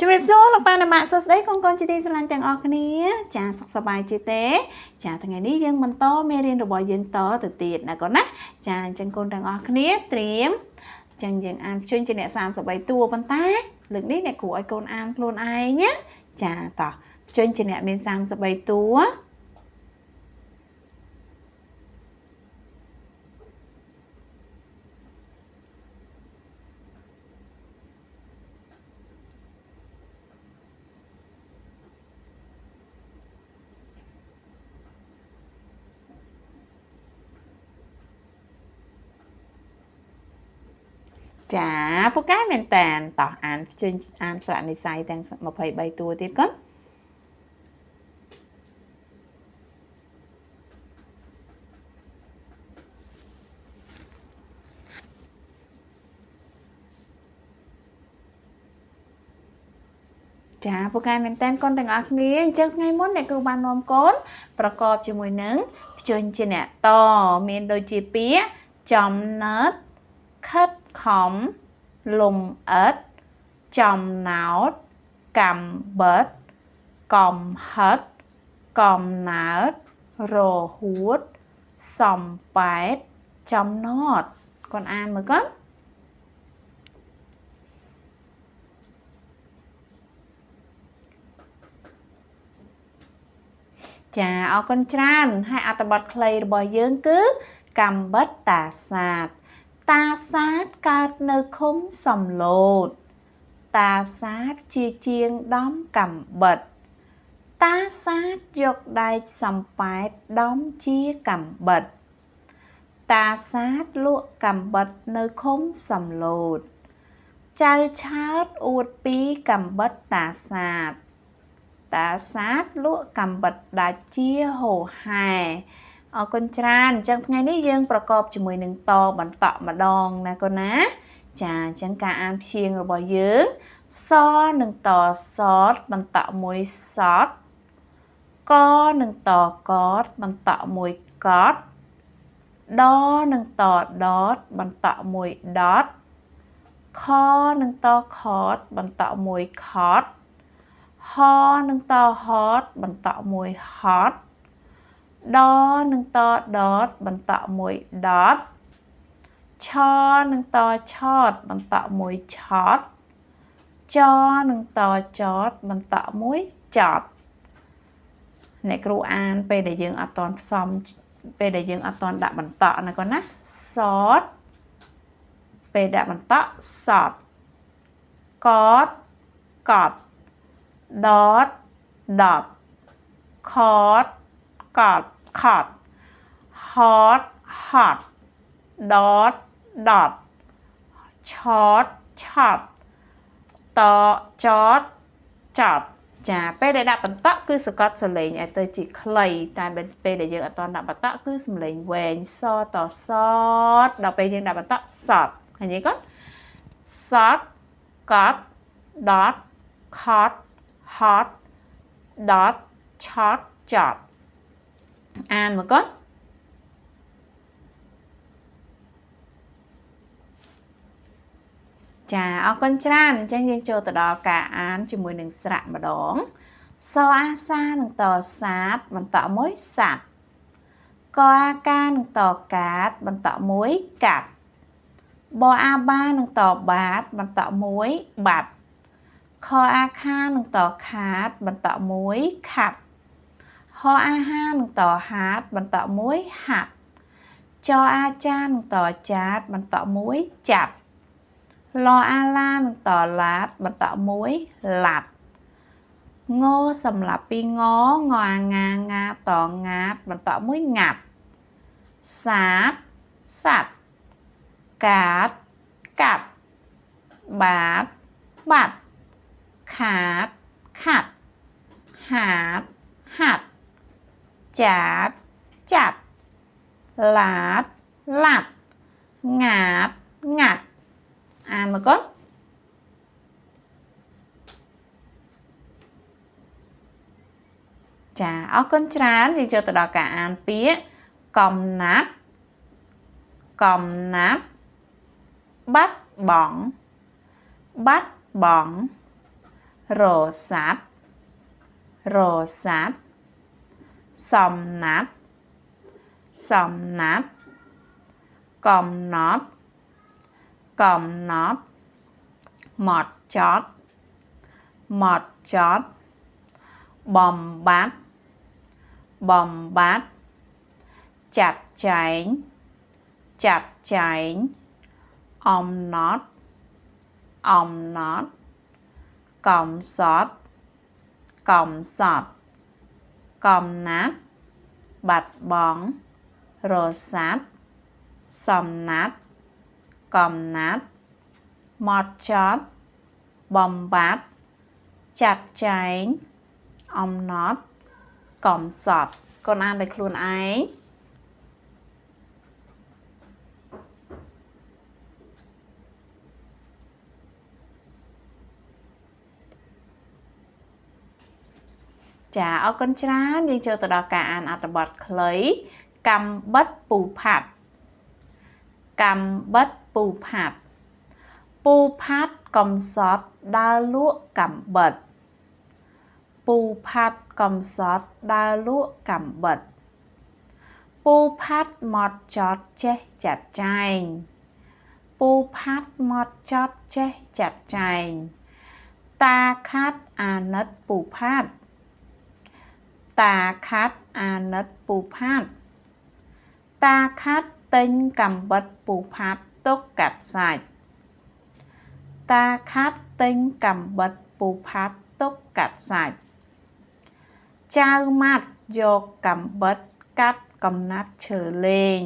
ជំរាបសួរលោកប៉ាអ្នកម៉ាក់សួស្តីកូនៗជាទីស្រឡាញ់ទាំងអស់គ្នាចាសុខសប្បាយជាទេចាថ្ងៃនេះយើងបន្តមេរៀនរបស់យើងតទៅទៀតណាកូនណាចាអញ្ចឹងកូនទាំងអស់គ្នាត្រៀមអញ្ចឹងយើងអានជើញជាអ្នក33តួប៉ុន្តែលើកនេះអ្នកគ្រូឲ្យកូនអានខ្លួនឯងណាចាតោះជើញជាអ្នកមាន33តួចាពូកែមែនតានតោះអានជើញអានស្រៈនិស្ស័យទាំង23តួទៀតកូនចាពូកែមែនតានកូនទាំងអស់គ្នាអញ្ចឹងថ្ងៃមុនអ្នកគ្រូបាននាំកូនប្រកបជាមួយនឹងភ្ជញ្ជាអ្នកតមានដូចជាពាក្យចំណិតខិតខំលំអិតចំណោតកំបិតកំហិតកំណើតរហួតសំប៉ែតចំណត់កូនអានមើលកូនចាអរគុណច្រើនហើយអត្ថបទខ្លីរបស់យើងគឺកំបិតតាសាទតាសាទកើតនៅឃុំសំឡូតតាសាទជាជាងដំកំបិតតាសាទយកដែកសំប៉ែតដំជាកំបិតតាសាទលក់កំបិតនៅឃុំសំឡូតចៅឆើតអួតពីកំបិតតាសាទតាសាទលក់កំបិតដាច់ជាហូហែអរគុណច្រើនអញ្ចឹងថ្ងៃនេះយើងប្រកបជាមួយនឹងតបន្តម្ដងណាកូនណាចាអញ្ចឹងការអានព្យាង្គរបស់យើងសនឹងតសតបន្តមួយសតកនឹងតកតបន្តមួយកតដនឹងតដតបន្តមួយដតខនឹងតខតបន្តមួយខតហនឹងតហតបន្តមួយហតដនឹងតដតបន្តមួយដតឆនឹងតឆតបន្តមួយឆតចនឹងតចតបន្តមួយចតអ្នកគ្រូអានពេលដែលយើងអត់ទាន់ផ្សំពេលដែលយើងអត់ទាន់ដាក់បន្តណាកូនណាសតពេលដាក់បន្តសតកតកតដតដតខតកតខតហតហតដតដតឆតឆតតចតចតចាពេលដែលដាក់បន្តគឺសកត់សលេងឲ្យទៅជាខ្លីតែពេលដែលយើងអត់ទាន់ដាក់បន្តគឺសំលេងវែងសតសតដល់ពេលយើងដាក់បន្តសតឃើញទេកូនសតកតដតខតហតដតឆតចតអានមកកូនចាអរគុណច្រើនអញ្ចឹងយើងចូលទៅដល់ការអានជាមួយនឹងស្រៈម្ដងសអាសានឹងតសាទបន្តមួយសัตว์កអាកានឹងតកាតបន្តមួយកាត់បអាបានឹងតបាតបន្តមួយបាត់ខអាខានឹងតខាតបន្តមួយខាត់ហអាហានឹងតហាតបន្តមួយហាត់ចអាចានឹងតចាតបន្តមួយចាត់លអាឡានឹងតឡាតបន្តមួយឡាត់ងសម្រាប់ពីងងអាងាងាតងាតបន្តមួយងាត់សាតសัตว์កាតកាត់បាតបាត់ខាតខាត់ហាតហាត់ចាតចាត់ឡាតឡាត់ងាតងាត់អានមកកូនចាអរគុណច្រើនយើងចូលទៅដល់ការអានពាក្យកំណាត់កំណាត់បាត់បង់បាត់បង់ រស័ព្ទរស័ព្ទសំណាប់សំណាប់កំណត់កំណត់ម៉ត់ចត់ម៉ត់ចត់បំបត្តិបំបត្តិចាត់ចែងចាត់ចែងអំណត់អំណត់កំសត់កំសត់កំណាត់បាត់បង់រស័ព្ទសំណាប់កំណាត់ម៉ត់ចត់បំបត្តិចាត់ចែងអំណត់កំសត់កូនអានដោយខ្លួនឯងចាអរគុណច្រើនយើងចូលទៅដល់ការអានអត្ថបទខ្លីកំបិតពូផាត់កំបិតពូផាត់ពូផាត់កំសត់ដើរលក់កំបិតពូផាត់កំសត់ដើរលក់កំបិតពូផាត់ម៉ត់ចត់ចេះចាត់ចែងពូផាត់ម៉ត់ចត់ចេះចាត់ចែងតាខាត់អាណិតពូផាត់តាខាត់អាណិតពូផាត់តាខាត់ទិញកំបិតពូផាត់ទុកកាត់សាច់តាខាត់ទិញកំបិតពូផាត់ទុកកាត់សាច់ចៅម៉ាត់យកកំបិតកាត់កំណាត់ឈើលេង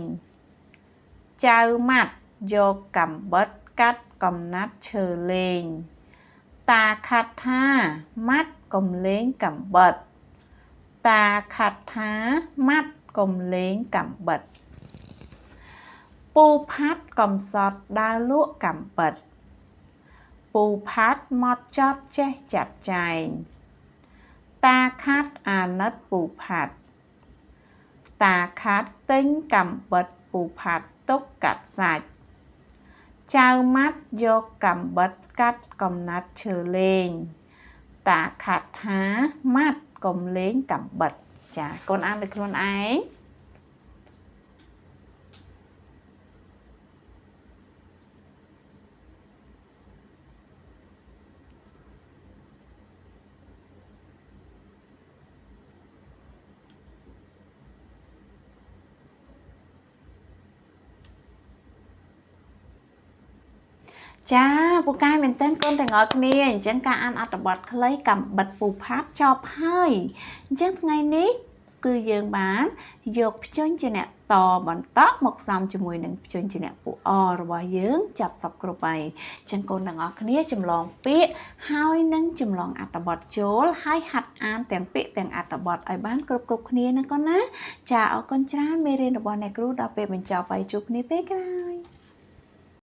ចៅម៉ាត់យកកំបិតកាត់កំណាត់ឈើលេងតាខាត់ថាម៉ាត់កុំលេងកំបិតតាខាត់ថាម៉ាត់កុំលេងកំបិតពូផាត់កំសត់ដើរលក់កំបិតពូផាត់ម៉ត់ចត់ចេះចាត់ចែងតាខាត់អាណិតពូផាត់តាខាត់ទិញកំបិតពូផាត់ទុកកាត់សាច់ចៅម៉ាត់យកកំបិតកាត់កំណាត់ឈើលេងតាខាត់ថាម៉ាត់កុំលេងកំបិតចាកូនអានដោយខ្លួនឯងចាពូកែមែនតើកូនទាំងអស់គ្នាអញ្ចឹងការអានអត្ថបទខ្លីកំបិតពូផាត់ចប់ហើយអញ្ចឹងថ្ងៃនេះគឺយើងបានយកព្យញ្ជនៈតបន្តមកផ្សំជាមួយនឹងព្យញ្ជនៈពូអរបស់យើងចាប់សពគ្រប់ហើយអញ្ចឹងកូនទាំងអស់គ្នាចម្លងពាក្យហើយនឹងចម្លងអត្ថបទចូលហើយហាត់អានទាំងពាក្យទាំងអត្ថបទឲ្យបានគ្រប់គ្នាណាកូនណាចាអរគុណច្រើនមេរៀនរបស់អ្នកគ្រូដល់ពេលបញ្ចប់ហើយជួបគ្នាពេលក្រោយ